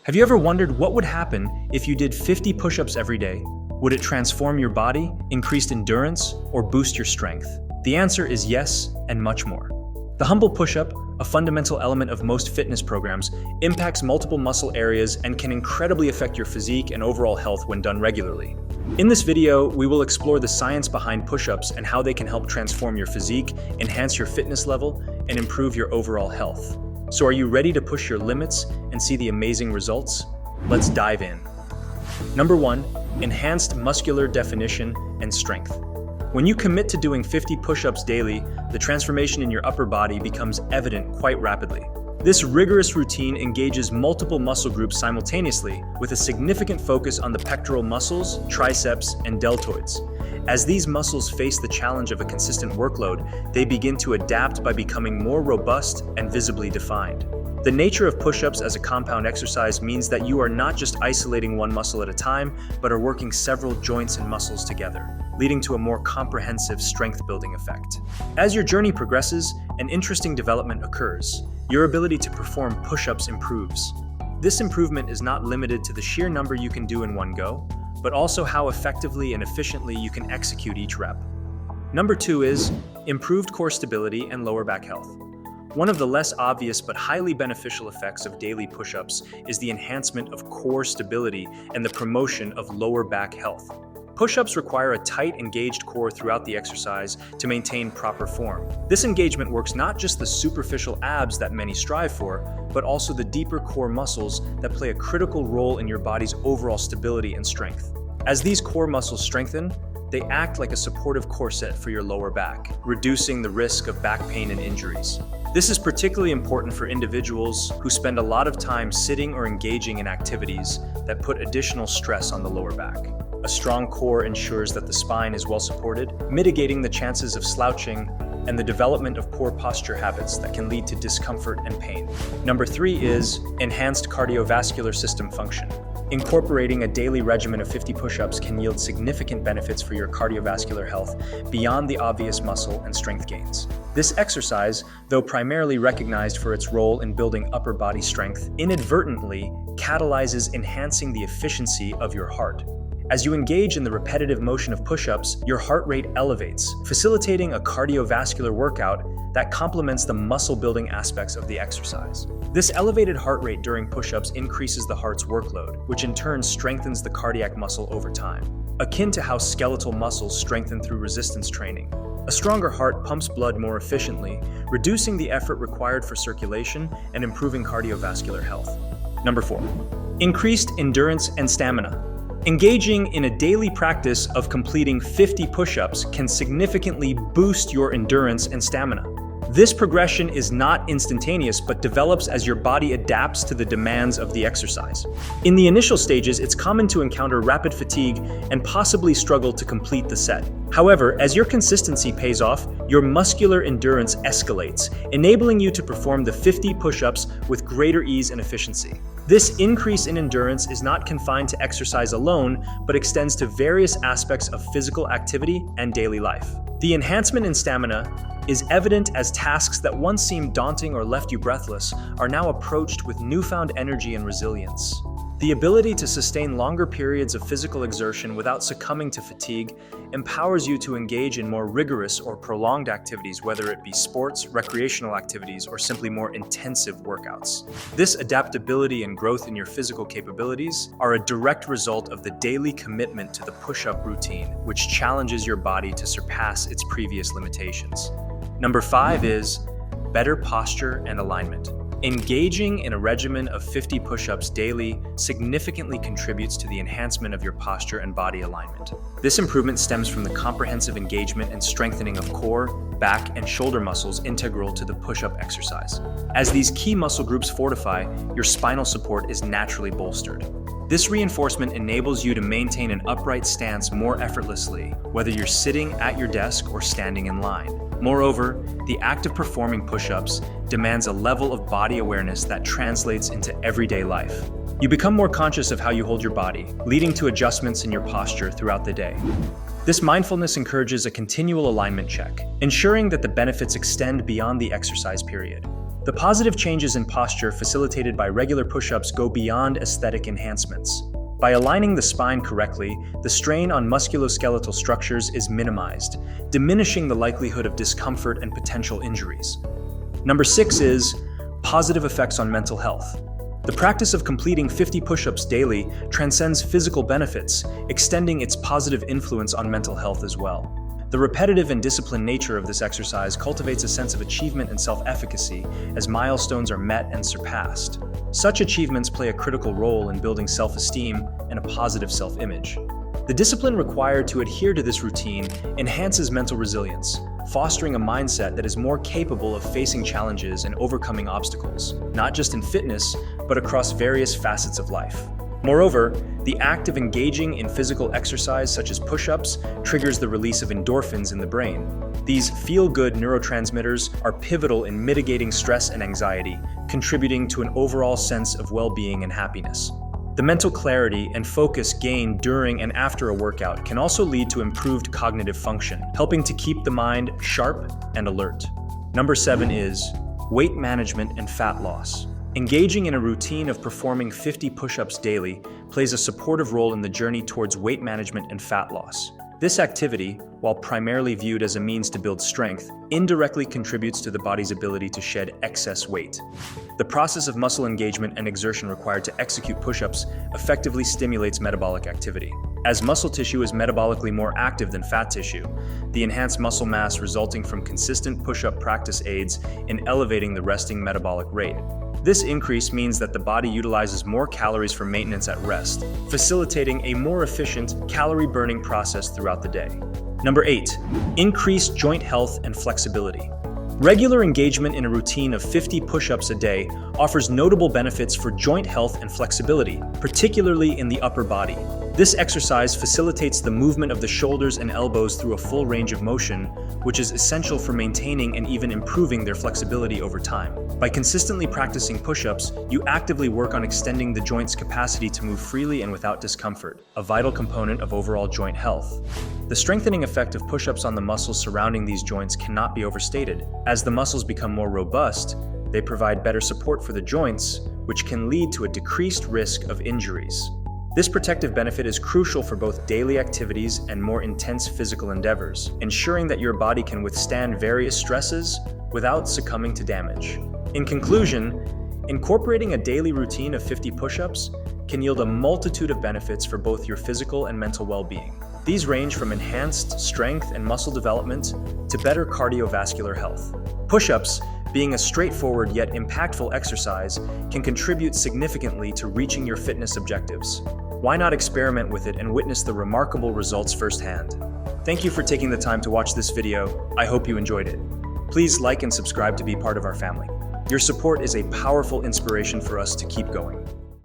Have you ever wondered what would happen if you did 50 push-ups every day? Would it transform your body, increase endurance, or boost your strength? The answer is yes, and much more. The humble push-up, a fundamental element of most fitness programs, impacts multiple muscle areas and can incredibly affect your physique and overall health when done regularly. In this video, we will explore the science behind push-ups and how they can help transform your physique, enhance your fitness level, and improve your overall health. So are you ready to push your limits and see the amazing results? Let's dive in. Number 1, enhanced muscular definition and strength. When you commit to doing 50 push-ups daily, the transformation in your upper body becomes evident quite rapidly. This rigorous routine engages multiple muscle groups simultaneously, with a significant focus on the pectoral muscles, triceps, and deltoids. As these muscles face the challenge of a consistent workload, they begin to adapt by becoming more robust and visibly defined. The nature of push-ups as a compound exercise means that you are not just isolating one muscle at a time, but are working several joints and muscles together, leading to a more comprehensive strength-building effect. As your journey progresses, an interesting development occurs. Your ability to perform push-ups improves. This improvement is not limited to the sheer number you can do in one go, but also how effectively and efficiently you can execute each rep. Number 2 is improved core stability and lower back health. One of the less obvious but highly beneficial effects of daily push-ups is the enhancement of core stability and the promotion of lower back health. Push-ups require a tight, engaged core throughout the exercise to maintain proper form. This engagement works not just the superficial abs that many strive for, but also the deeper core muscles that play a critical role in your body's overall stability and strength. As these core muscles strengthen, they act like a supportive corset for your lower back, reducing the risk of back pain and injuries. This is particularly important for individuals who spend a lot of time sitting or engaging in activities that put additional stress on the lower back. A strong core ensures that the spine is well supported, mitigating the chances of slouching and the development of poor posture habits that can lead to discomfort and pain. Number 3 is enhanced cardiovascular system function. Incorporating a daily regimen of 50 push-ups can yield significant benefits for your cardiovascular health beyond the obvious muscle and strength gains. This exercise, though primarily recognized for its role in building upper body strength, inadvertently catalyzes enhancing the efficiency of your heart. As you engage in the repetitive motion of push-ups, your heart rate elevates, facilitating a cardiovascular workout that complements the muscle-building aspects of the exercise. This elevated heart rate during push-ups increases the heart's workload, which in turn strengthens the cardiac muscle over time, akin to how skeletal muscles strengthen through resistance training. A stronger heart pumps blood more efficiently, reducing the effort required for circulation and improving cardiovascular health. Number 4, increased endurance and stamina. Engaging in a daily practice of completing 50 push-ups can significantly boost your endurance and stamina. This progression is not instantaneous, but develops as your body adapts to the demands of the exercise. In the initial stages, it's common to encounter rapid fatigue and possibly struggle to complete the set. However, as your consistency pays off, your muscular endurance escalates, enabling you to perform the 50 push-ups with greater ease and efficiency. This increase in endurance is not confined to exercise alone, but extends to various aspects of physical activity and daily life. The enhancement in stamina is evident as tasks that once seemed daunting or left you breathless are now approached with newfound energy and resilience. The ability to sustain longer periods of physical exertion without succumbing to fatigue empowers you to engage in more rigorous or prolonged activities, whether it be sports, recreational activities, or simply more intensive workouts. This adaptability and growth in your physical capabilities are a direct result of the daily commitment to the push-up routine, which challenges your body to surpass its previous limitations. Number 5 is better posture and alignment. Engaging in a regimen of 50 push-ups daily significantly contributes to the enhancement of your posture and body alignment. This improvement stems from the comprehensive engagement and strengthening of core, back, and shoulder muscles integral to the push-up exercise. As these key muscle groups fortify, your spinal support is naturally bolstered. This reinforcement enables you to maintain an upright stance more effortlessly, whether you're sitting at your desk or standing in line. Moreover, the act of performing push-ups demands a level of body awareness that translates into everyday life. You become more conscious of how you hold your body, leading to adjustments in your posture throughout the day. This mindfulness encourages a continual alignment check, ensuring that the benefits extend beyond the exercise period. The positive changes in posture facilitated by regular push-ups go beyond aesthetic enhancements. By aligning the spine correctly, the strain on musculoskeletal structures is minimized, diminishing the likelihood of discomfort and potential injuries. Number 6 is positive effects on mental health. The practice of completing 50 push-ups daily transcends physical benefits, extending its positive influence on mental health as well. The repetitive and disciplined nature of this exercise cultivates a sense of achievement and self-efficacy as milestones are met and surpassed. Such achievements play a critical role in building self-esteem and a positive self-image. The discipline required to adhere to this routine enhances mental resilience, fostering a mindset that is more capable of facing challenges and overcoming obstacles, not just in fitness, but across various facets of life. Moreover, the act of engaging in physical exercise such as push-ups triggers the release of endorphins in the brain. These feel-good neurotransmitters are pivotal in mitigating stress and anxiety, contributing to an overall sense of well-being and happiness. The mental clarity and focus gained during and after a workout can also lead to improved cognitive function, helping to keep the mind sharp and alert. Number 7 is weight management and fat loss. Engaging in a routine of performing 50 push-ups daily plays a supportive role in the journey towards weight management and fat loss. This activity, while primarily viewed as a means to build strength, indirectly contributes to the body's ability to shed excess weight. The process of muscle engagement and exertion required to execute push-ups effectively stimulates metabolic activity. As muscle tissue is metabolically more active than fat tissue, the enhanced muscle mass resulting from consistent push-up practice aids in elevating the resting metabolic rate. This increase means that the body utilizes more calories for maintenance at rest, facilitating a more efficient calorie-burning process throughout the day. Number 8, increased joint health and flexibility. Regular engagement in a routine of 50 push-ups a day offers notable benefits for joint health and flexibility, particularly in the upper body. This exercise facilitates the movement of the shoulders and elbows through a full range of motion, which is essential for maintaining and even improving their flexibility over time. By consistently practicing push-ups, you actively work on extending the joint's capacity to move freely and without discomfort, a vital component of overall joint health. The strengthening effect of push-ups on the muscles surrounding these joints cannot be overstated. As the muscles become more robust, they provide better support for the joints, which can lead to a decreased risk of injuries. This protective benefit is crucial for both daily activities and more intense physical endeavors, ensuring that your body can withstand various stresses without succumbing to damage. In conclusion, incorporating a daily routine of 50 push-ups can yield a multitude of benefits for both your physical and mental well-being. These range from enhanced strength and muscle development to better cardiovascular health. Push-ups, being a straightforward yet impactful exercise, can contribute significantly to reaching your fitness objectives. Why not experiment with it and witness the remarkable results firsthand? Thank you for taking the time to watch this video. I hope you enjoyed it. Please like and subscribe to be part of our family. Your support is a powerful inspiration for us to keep going.